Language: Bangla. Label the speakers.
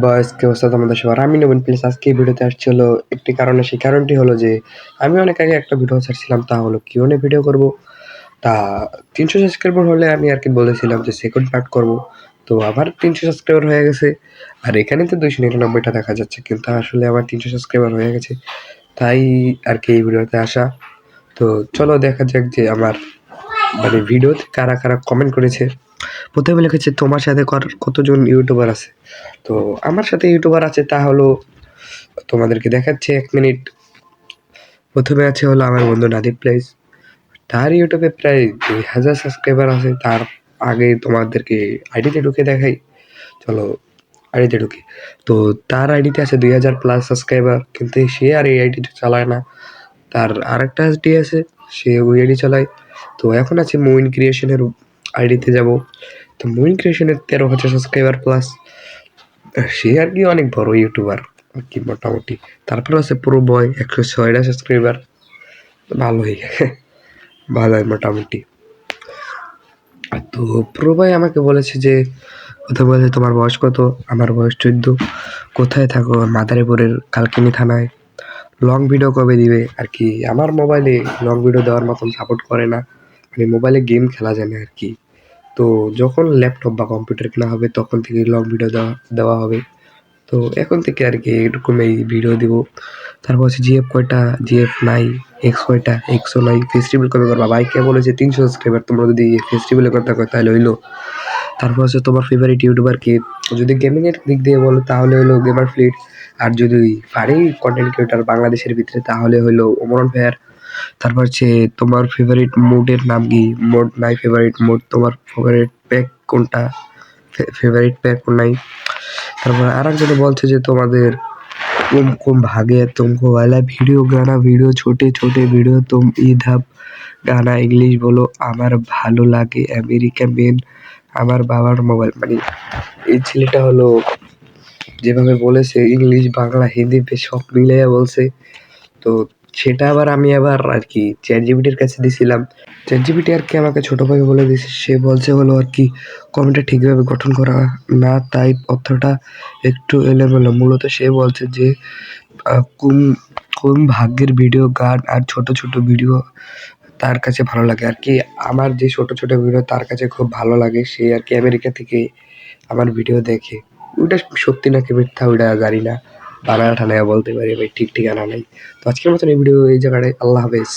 Speaker 1: বয়েস কি অবস্থা তোমাদের সবার? আমি নবীন প্লিজ আজকে এই ভিডিওতে আসছি হলো একটি কারণে। সেই কারণটি হলো যে আমি অনেক আগে একটা ভিডিও ছাড়ছিলাম, তা হলো কিউএনএ ভিডিও করব। তা 300 সাবস্ক্রাইবার হলে আমি আর কি বলেছিলাম যে সেকেন্ড পার্ট করব। তো আবার 300 সাবস্ক্রাইবার হয়ে গেছে, আর এখানে তো 299টা দেখা যাচ্ছে, কিন্তু আসলে আমার 300 সাবস্ক্রাইবার হয়ে গেছে, তাই আর কি এই ভিডিওতে আসা। তো চলো দেখা যাক যে আমার মানে ভিডিওতে কারা কারা কমেন্ট করেছে। প্রথমে লিখেছে তোমার সাথে কতজন ইউটিউবার আছে। তো আমার সাথে ইউটিউবার আছে, তা হলো তোমাদেরকে দেখাচ্ছে 1 মিনিট। প্রথমে আছে হলো আমার বন্ধু নাদিব প্লেস, তার ইউটিউবে প্রায় 2000 সাবস্ক্রাইবার আছে। তার আগে তোমাদেরকে আইডিতে ঢুকে দেখাই, চলো আইডিতে ঢুকি। তো তার আইডিতে আছে 2000 প্লাস সাবস্ক্রাইবার, কিন্তু সে আর এই আইডিটা চালায় না। তার আরেকটা আইডি আছে, সে ওই আইডি চালায়। তো এখন আছে মুইন ক্রিয়েশনের আইডিতে যাব। তো মুইন ক্রিয়েশনের 13,000 সাবস্ক্রাইবার প্লাস, সে আর কি অনেক বড় ইউটিউবার আর কি মোটামুটি। তারপর আছে প্রো বয় 106টা সাবস্ক্রাইবার, ভালোই ভালোই মোটামুটি। তো প্রো বয় আমাকে বলেছে যে প্রথমে বলেছে তোমার বয়স কত, আমার বয়স 14, কোথায় থাকো, মাদারীপুরের কালকিনি থানায়, লং ভিডিও কবে দিবে আর কি। আমার মোবাইলে লং ভিডিও দেওয়ার মতন সাপোর্ট করে না, মানে মোবাইলে গেম খেলা যায় না আর কি। তো যখন ল্যাপটপ বা কম্পিউটার কেনা হবে তখন থেকে লং ভিডিও দেওয়া হবে। তো এখন থেকে আর কি এরকম এই ভিডিও দিব। তারপর হচ্ছে জিএফ কয়টা, জিএফ নাই, এক্স কয়টা, এক্সও নাই, ফেস্টিভ্যাল কবে করবা ভাই, কে বলেছে 300 সাবস্ক্রাইবার, তোমরা যদি ফেস্টিভ্যালের কথা কয় তাহলে হইলো। তারপর হচ্ছে তোমার ফেভারিট ইউটিউবার কে, যদি গেমিং এর দিক দিয়ে বলো তাহলে হলো গেমার ফ্লিট, আর যদি পারি কন্টেন্ট ক্রিয়েটার বাংলাদেশের ভিতরে তাহলে হলো ওমরন ফেয়ার। তারপর হচ্ছে তোমার ফেভারিট মোডের নাম কি, মোড নাই ফেভারিট মোড, তোমার ফেভারিট প্যাক কোনটা, ফেভারিট প্যাক নাই। তারপর আরেকজনে বলছে যে তোমাদের तुमको भागे तुमको वाला ভিডিও গানা ভিডিও ছোটে ছোটে ভিডিও তুম ইধাব গানা ইংলিশ বলো আমার ভালো লাগে আমেরিকা মেন আমার বাবার মোবাইল। মানে এই ছেলেটা হলো যেভাবে বলেছে ইংলিশ বাংলা হিন্দি বেশ সব মিলিয়ে বলছে। তো সেটা আবার আমি আবার আর কি চ্যাট জিপিটির কাছে দিছিলাম। চ্যাট জিপিটি আর কি আমাকে ছোট ভাই বলে দিয়েছে, সে বলছে হলো আর কি কমেন্টটা ঠিকভাবে গঠন করা না, তাই অর্থটা একটু এলোমেলো। মূলত সে বলছে যে কোন কোন ভাগ্যের ভিডিও গান আর ছোট ছোট ভিডিও তার কাছে ভালো লাগে আর কি। আমার যে ছোট ছোট ভিডিও তার কাছে খুব ভালো লাগে, সে আর কি আমেরিকা থেকে আমার ভিডিও দেখে। ওইটা সত্যি নাকি মিথ্যা ওইটা জানি না, বানায় ঠানায়া বলতে পারি ভাই, ঠিক ঠিকানা নাই। তো আজকের মতন এই ভিডিও এই জায়গাটায়, আল্লাহ হাফেজ।